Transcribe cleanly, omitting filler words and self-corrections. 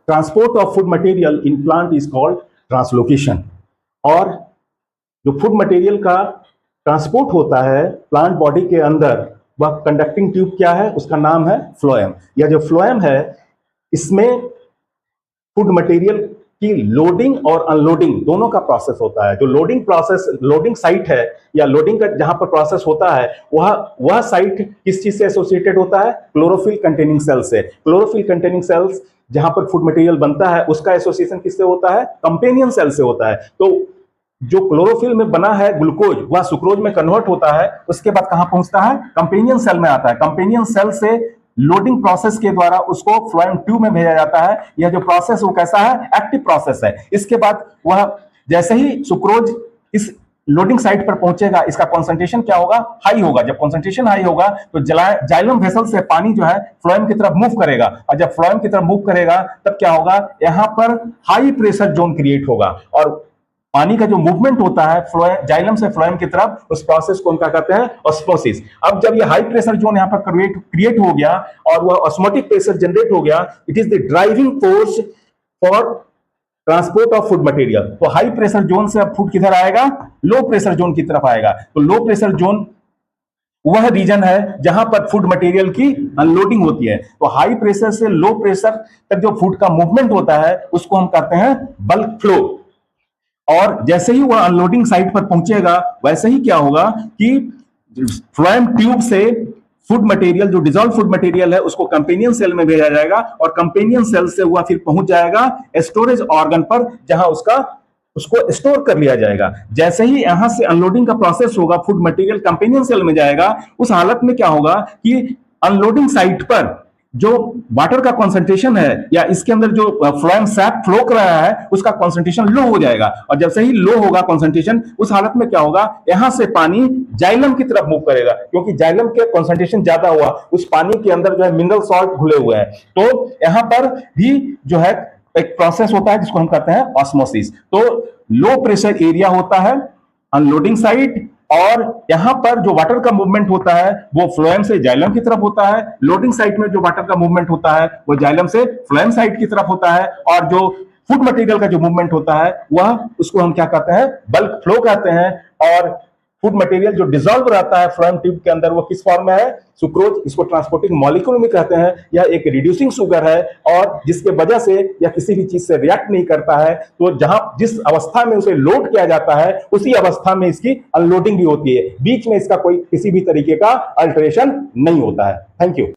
Transport of food material in plant is called translocation. और जो food material का transport होता है प्लांट बॉडी के अंदर, वह कंडक्टिंग ट्यूब क्या है, उसका नाम है फ्लोएम। यह जो फ्लोएम है, इसमें फूड मटेरियल की लोडिंग और अनलोडिंग दोनों का प्रोसेस होता है। जो लोडिंग प्रोसेस, लोडिंग साइट है या लोडिंग का जहां पर प्रोसेस होता है, वह साइट किस चीज से एसोसिएटेड होता है? क्लोरोफिल कंटेनिंग सेल से। क्लोरोफिल कंटेनिंग सेल्स जहां पर फूड मटेरियल बनता है, उसका एसोसिएशन किससे होता है? कंपेनियन सेल से होता है। तो जो क्लोरोफिल में बना है ग्लूकोज, वह सुक्रोज में कन्वर्ट होता है, उसके बाद कहां पहुंचता है? कंपेनियन सेल में आता है। कंपेनियन सेल से लोडिंग प्रोसेस के द्वारा उसको फ्लोएम ट्यूब में भेजा जाता है। यह जो प्रोसेस वो कैसा है? एक्टिव प्रोसेस है। इसके बाद वह जैसे ही सुक्रोज इस लोडिंग साइट पर पहुंचेगा, इसका कॉन्सेंट्रेशन क्या होगा? हाई होगा। जब कॉन्सेंट्रेशन हाई होगा तो जाइलम वेसल से पानी जो है फ्लोएम की तरफ मूव करेगा, और जब फ्लोएम की तरफ मूव करेगा तब क्या होगा? यहां पर हाई प्रेशर जोन क्रिएट होगा, और पानी का जो मूवमेंट होता है जाइलम से फ्लोएम की तरफ, उस प्रोसेस को उनका कहते हैं ऑस्मोसिस। अब जब ये हाई प्रेशर जोन यहां पर क्रिएट हो गया और वह ऑस्मोटिक प्रेशर जनरेट हो गया, it is the driving force for transport of food material. तो हाई प्रेशर जोन से अब फूड किधर आएगा? लो प्रेशर जोन की तरफ आएगा। तो लो प्रेशर जोन वह रीजन है जहां पर फूड मटेरियल की अनलोडिंग होती है। तो हाई प्रेशर से लो प्रेशर तक जो फूड का मूवमेंट होता है, उसको हम कहते हैं बल्क फ्लो। और जैसे ही वह अनलोडिंग साइट पर पहुंचेगा, वैसे ही क्या होगा कि फ्लोएम ट्यूब से फूड मटेरियल, जो डिसॉल्व फूड मटेरियल है, उसको कंपेनियन सेल में भेजा जाएगा, और कंपेनियन सेल से वह फिर पहुंच जाएगा स्टोरेज ऑर्गन पर, जहां उसको स्टोर कर लिया जाएगा। जैसे ही यहां से अनलोडिंग का प्रोसेस होगा, फूड मटेरियल कंपेनियन सेल में जाएगा। उस हालत में क्या होगा कि अनलोडिंग साइट पर जो वाटर का कॉन्सेंट्रेशन है, या इसके अंदर जो फ्लोएम सैप फ्लो कर रहा है, उसका कॉन्सेंट्रेशन लो हो जाएगा। और जब से ही लो होगा कॉन्सेंट्रेशन, उस हालत में क्या होगा? यहां से पानी जाइलम की तरफ मूव करेगा, क्योंकि जाइलम के कॉन्सेंट्रेशन ज्यादा हुआ, उस पानी के अंदर जो है मिनरल सॉल्ट घुले हुए हैं। तो यहां पर भी जो है एक प्रोसेस होता है जिसको हम कहते हैं ऑस्मोसिस। तो लो प्रेशर एरिया होता है अनलोडिंग साइट, और यहां पर जो वाटर का मूवमेंट होता है वो फ्लोएम से जाइलम की तरफ होता है। लोडिंग साइट में जो वाटर का मूवमेंट होता है वो जाइलम से फ्लोएम साइट की तरफ होता है। और जो फूड मटेरियल का जो मूवमेंट होता है, वह उसको हम क्या कहते हैं? बल्क फ्लो कहते हैं। और फूड मटेरियल जो डिसॉल्व रहता है फ्लोएम ट्यूब के अंदर, वो किस फॉर्म में है? सुक्रोज। इसको ट्रांसपोर्टिंग मॉलिक्यूल में कहते हैं। यह एक रिड्यूसिंग शुगर है, और जिसके वजह से यह किसी भी चीज से रिएक्ट नहीं करता है। तो जिस अवस्था में उसे लोड किया जाता है, उसी अवस्था में इसकी अनलोडिंग भी होती है। बीच में इसका कोई किसी भी तरीके का अल्टरेशन नहीं होता है। Thank you.